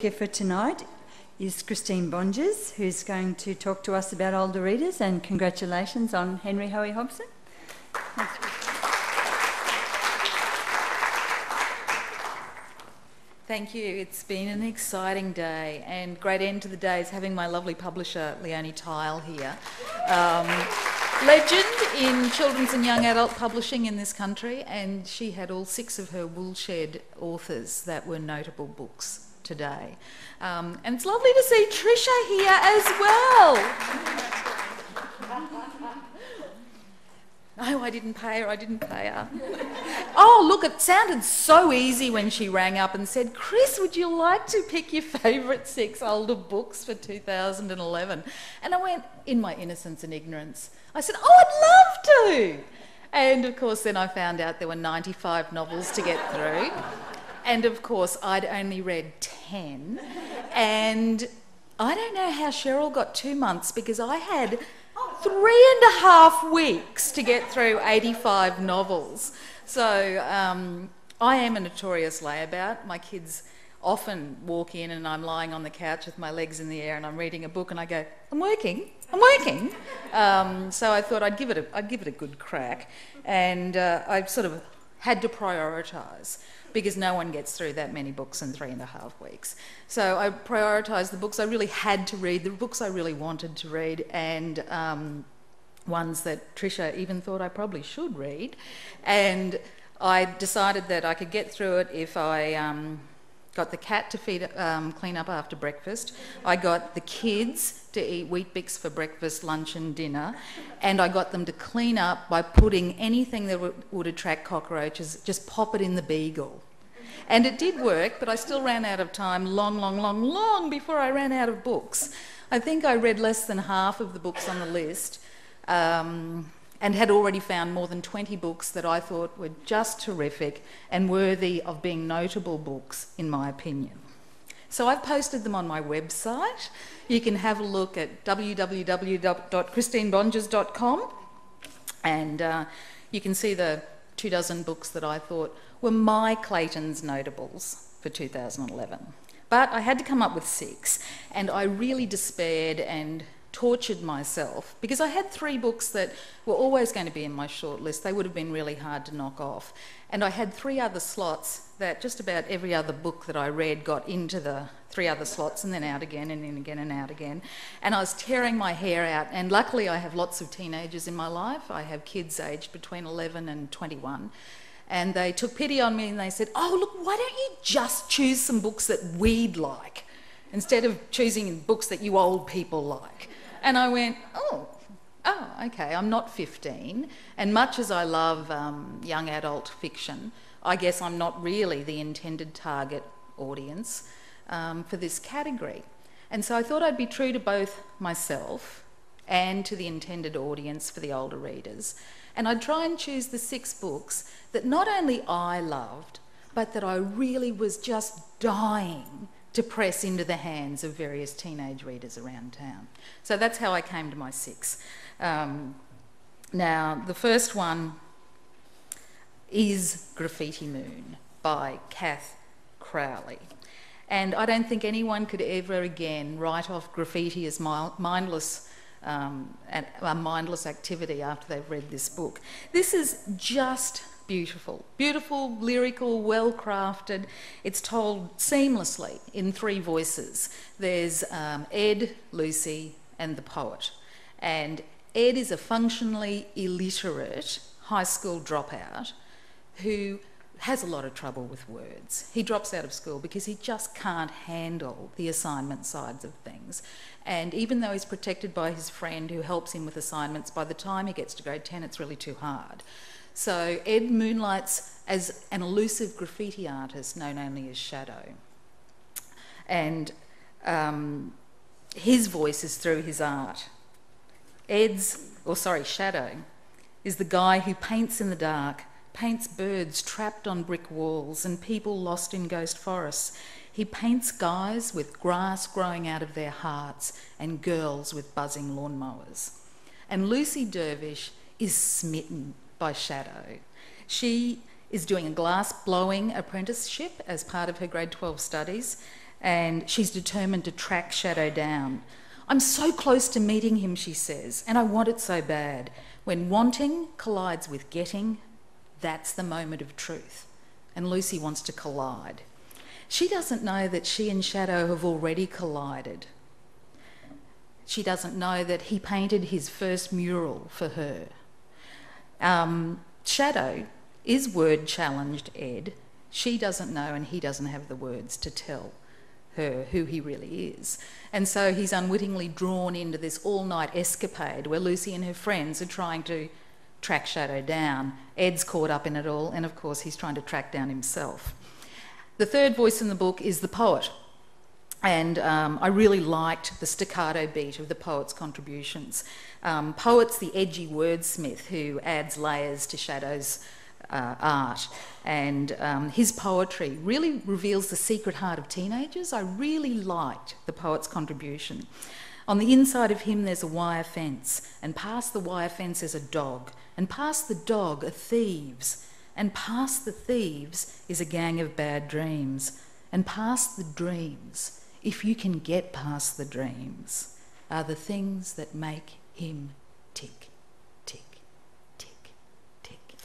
speaker for tonight is Christine Bongers, who's going to talk to us about older readers, and congratulations on Henry Hoey Hobson. Thanks. Thank you. It's been an exciting day, and great end to the day is having my lovely publisher, Leonie Tile, here. Legend in children's and young adult publishing in this country, and she had all 6 of her woolshed authors that were notable books today. And it's lovely to see Trisha here as well. No, I didn't pay her. Oh, look, it sounded so easy when she rang up and said, Chris, would you like to pick your favourite 6 older books for 2011? And I went, in my innocence and ignorance, I said, oh, I'd love to. And of course, then I found out there were 95 novels to get through. And of course, I'd only read 10. And I don't know how Cheryl got 2 months, because I had 3.5 weeks to get through 85 novels. So I am a notorious layabout. My kids often walk in and I'm lying on the couch with my legs in the air and I'm reading a book and I go, I'm working. So I thought I'd give it a good crack, and I sort of had to prioritise, because no one gets through that many books in 3.5 weeks. So I prioritised the books I really had to read, the books I really wanted to read, and ones that Trisha even thought I probably should read. And I decided that I could get through it if I got the cat to clean up after breakfast. I got the kids to eat Weet-Bix for breakfast, lunch and dinner, and I got them to clean up by putting anything that would attract cockroaches, just pop it in the Beagle. And it did work, but I still ran out of time long before I ran out of books. I think I read less than half of the books on the list, and had already found more than 20 books that I thought were just terrific and worthy of being notable books, in my opinion. So I've posted them on my website. You can have a look at www.christinebongers.com, and you can see the 24 books that I thought were my Clayton's notables for 2011. But I had to come up with 6, and I really despaired and tortured myself, because I had 3 books that were always going to be in my short list. They would have been really hard to knock off. And I had 3 other slots that just about every other book that I read got into the 3 other slots, and then out again and in again and out again. And I was tearing my hair out, and luckily I have lots of teenagers in my life. I have kids aged between 11 and 21. And they took pity on me and they said, oh, look, why don't you just choose some books that we'd like, instead of choosing books that you old people like? And I went, oh, okay, I'm not 15. And much as I love young adult fiction, I guess I'm not really the intended target audience for this category. And so I thought I'd be true to both myself and to the intended audience for the older readers. And I'd try and choose the 6 books that not only I loved, but that I really was just dying to press into the hands of various teenage readers around town. So that's how I came to my 6. Now, the first one is Graffiti Moon by Kath Crowley. And I don't think anyone could ever again write off graffiti as a mindless activity after they've read this book. This is just beautiful, lyrical, well-crafted. It's told seamlessly in 3 voices. There's Ed, Lucy and the poet. And Ed is a functionally illiterate high school dropout who has a lot of trouble with words. He drops out of school because he just can't handle the assignment sides of things. And even though he's protected by his friend who helps him with assignments, by the time he gets to grade 10, it's really too hard. So Ed moonlights as an elusive graffiti artist known only as Shadow. And his voice is through his art. Shadow is the guy who paints in the dark, paints birds trapped on brick walls and people lost in ghost forests. He paints guys with grass growing out of their hearts and girls with buzzing lawnmowers. And Lucy Dervish is smitten by Shadow. She is doing a glass blowing apprenticeship as part of her grade 12 studies, and she's determined to track Shadow down. "I'm so close to meeting him," she says, "and I want it so bad. When wanting collides with getting, that's the moment of truth." And Lucy wants to collide. She doesn't know that she and Shadow have already collided. She doesn't know that he painted his first mural for her. Shadow is word-challenged Ed. She doesn't know, and he doesn't have the words to tell her who he really is. And so he's unwittingly drawn into this all-night escapade where Lucy and her friends are trying to track Shadow down. Ed's caught up in it all, and of course he's trying to track down himself. The third voice in the book is the poet. And I really liked the staccato beat of the poet's contributions. Poet's the edgy wordsmith who adds layers to Shadow's art, and his poetry really reveals the secret heart of teenagers. I really liked the poet's contribution. On the inside of him there's a wire fence, and past the wire fence is a dog, and past the dog are thieves, and past the thieves is a gang of bad dreams, and past the dreams, if you can get past the dreams, are the things that make him tick, tick, tick, tick.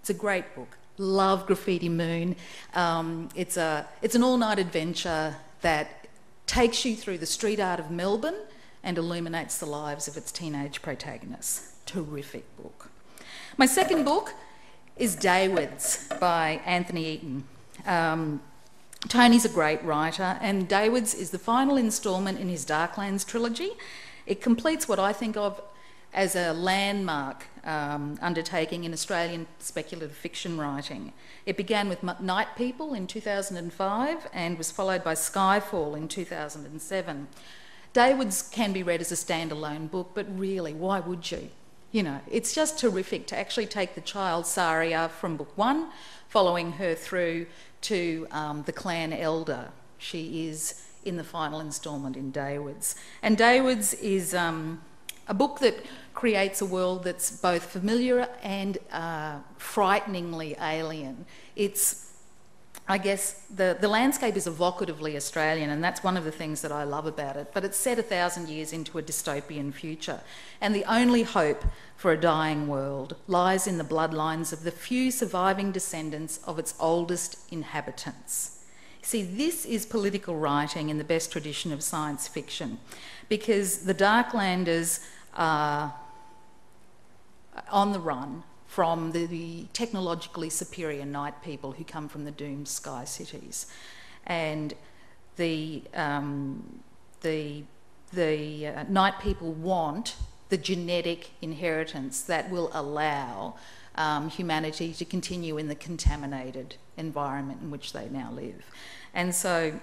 It's a great book. Love Graffiti Moon. It's an all-night adventure that takes you through the street art of Melbourne and illuminates the lives of its teenage protagonists. Terrific book. My second book is Daywards by Anthony Eaton. Tony's a great writer, and Daywards is the final instalment in his Darklands trilogy. It completes what I think of as a landmark undertaking in Australian speculative fiction writing. It began with Night People in 2005 and was followed by Skyfall in 2007. Daywards can be read as a standalone book, but really, why would you? You know, it's just terrific to actually take the child Saria from book one, following her through to the clan elder. She is in the final instalment in Daywards. And Daywards is a book that creates a world that's both familiar and frighteningly alien. It's, I guess, the landscape is evocatively Australian, and that's one of the things that I love about it, but it's set 1,000 years into a dystopian future, and the only hope for a dying world lies in the bloodlines of the few surviving descendants of its oldest inhabitants. See, this is political writing in the best tradition of science fiction, because the Darklanders are on the run from the technologically superior Night People who come from the doomed sky cities, and the Night People want the genetic inheritance that will allow humanity to continue in the contaminated environment in which they now live. And so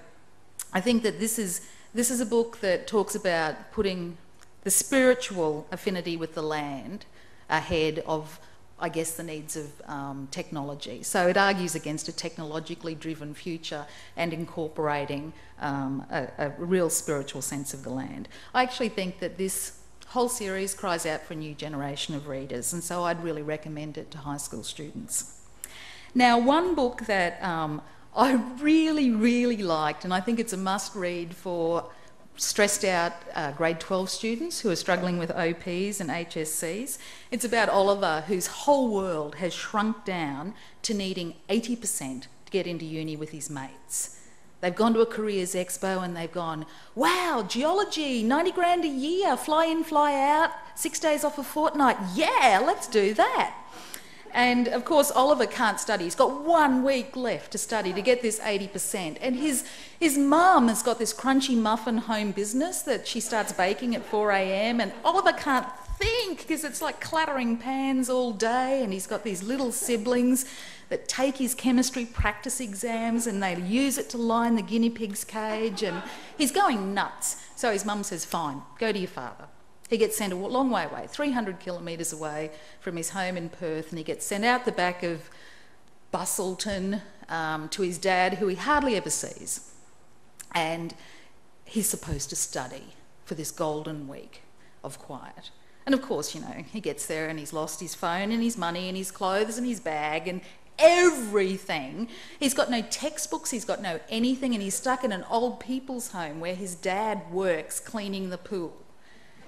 I think that this is a book that talks about putting the spiritual affinity with the land ahead of, I guess, the needs of technology. So it argues against a technologically driven future and incorporating a real spiritual sense of the land. I actually think that this whole series cries out for a new generation of readers, and so I'd really recommend it to high school students. Now, one book that I really, really liked, and I think it's a must-read for stressed out grade 12 students who are struggling with OPs and HSCs. It's about Oliver, whose whole world has shrunk down to needing 80% to get into uni with his mates. They've gone to a careers expo and they've gone, wow, geology, 90 grand a year, fly in, fly out, 6 days off a fortnight. Yeah, let's do that. And of course, Oliver can't study. He's got 1 week left to study to get this 80%. And his mum has got this crunchy muffin home business that she starts baking at 4 a.m. And Oliver can't think because it's like clattering pans all day. And he's got these little siblings that take his chemistry practice exams and they use it to line the guinea pig's cage. And he's going nuts. So his mum says, fine, go to your father. He gets sent a long way away, 300 kilometres away from his home in Perth, and he gets sent out the back of Bustleton to his dad, who he hardly ever sees. And he's supposed to study for this golden week of quiet. And of course, you know, he gets there and he's lost his phone and his money and his clothes and his bag, and everything. He's got no textbooks, he's got no anything, and he's stuck in an old people's home where his dad works cleaning the pool.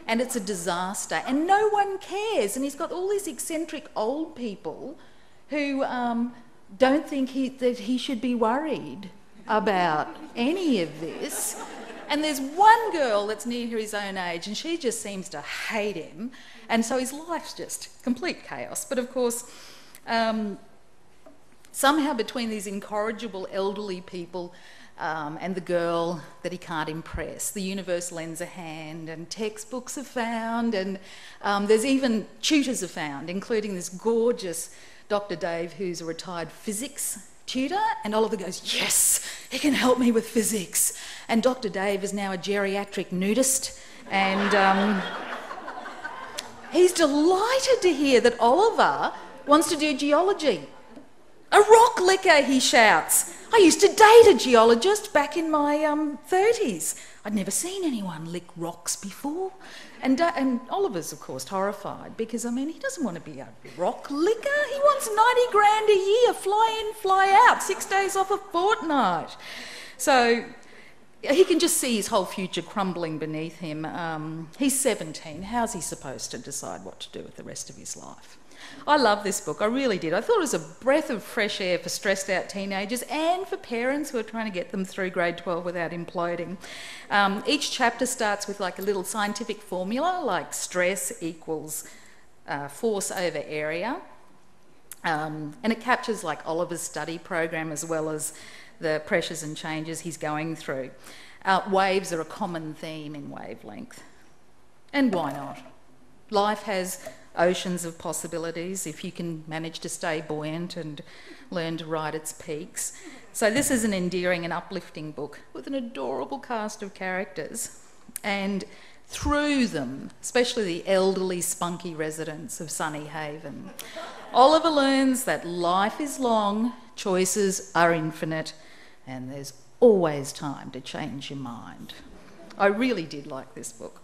And it's a disaster, and no one cares. And he's got all these eccentric old people who don't think that he should be worried about any of this. And there's one girl that's near his own age, and she just seems to hate him. And so his life's just complete chaos. But of course, somehow between these incorrigible elderly people and the girl that he can't impress, the universe lends a hand, and textbooks are found, and there's even tutors are found, including this gorgeous Dr. Dave, who's a retired physics tutor, and Oliver goes, yes, he can help me with physics. And Dr. Dave is now a geriatric nudist, and he's delighted to hear that Oliver wants to do geology. A rock licker, he shouts. I used to date a geologist back in my 30s. I'd never seen anyone lick rocks before. And Oliver's, of course, horrified because, I mean, he doesn't want to be a rock licker. He wants 90 grand a year, fly in, fly out, 6 days off a fortnight. So he can just see his whole future crumbling beneath him. He's 17. How's he supposed to decide what to do with the rest of his life? I love this book, I really did. I thought it was a breath of fresh air for stressed out teenagers and for parents who are trying to get them through grade 12 without imploding. Each chapter starts with like a little scientific formula, like stress equals force over area. And it captures like Oliver's study program as well as the pressures and changes he's going through. Waves are a common theme in Wavelength. And why not? Life has oceans of possibilities if you can manage to stay buoyant and learn to ride its peaks. So this is an endearing and uplifting book with an adorable cast of characters, and through them, especially the elderly, spunky residents of Sunny Haven, Oliver learns that life is long, choices are infinite, and there's always time to change your mind. I really did like this book.